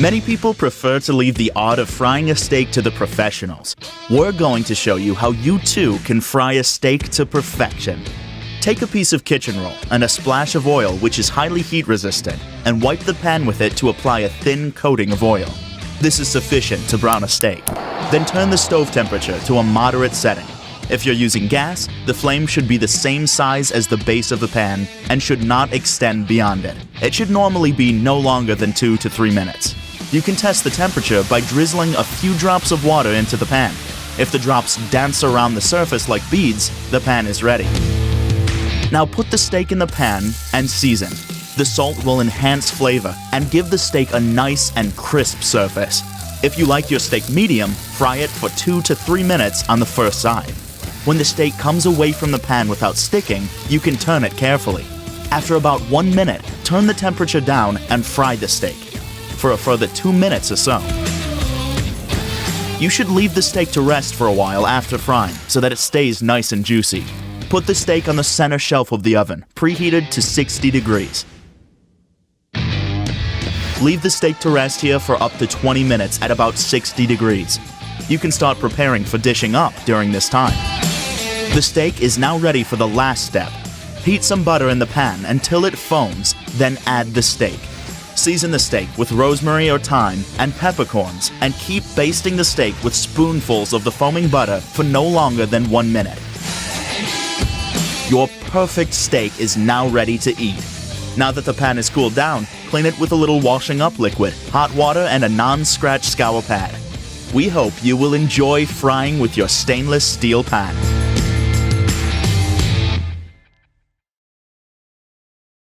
Many people prefer to leave the art of frying a steak to the professionals. We're going to show you how you too can fry a steak to perfection. Take a piece of kitchen roll and a splash of oil which is highly heat resistant and wipe the pan with it to apply a thin coating of oil. This is sufficient to brown a steak. Then turn the stove temperature to a moderate setting. If you're using gas, the flame should be the same size as the base of the pan and should not extend beyond it. It should normally be no longer than 2 to 3 minutes. You can test the temperature by drizzling a few drops of water into the pan. If the drops dance around the surface like beads, the pan is ready. Now put the steak in the pan and season. The salt will enhance flavor and give the steak a nice and crisp surface. If you like your steak medium, fry it for 2 to 3 minutes on the first side. When the steak comes away from the pan without sticking, you can turn it carefully. After about 1 minute, turn the temperature down and fry the steak for a further 2 minutes or so. You should leave the steak to rest for a while after frying so that it stays nice and juicy. Put the steak on the center shelf of the oven, preheated to 60 degrees. Leave the steak to rest here for up to 20 minutes at about 60 degrees. You can start preparing for dishing up during this time. The steak is now ready for the last step. Heat some butter in the pan until it foams, then add the steak. Season the steak with rosemary or thyme and peppercorns and keep basting the steak with spoonfuls of the foaming butter for no longer than 1 minute. Your perfect steak is now ready to eat. Now that the pan is cooled down, clean it with a little washing up liquid, hot water, and a non-scratch scour pad. We hope you will enjoy frying with your stainless steel pan.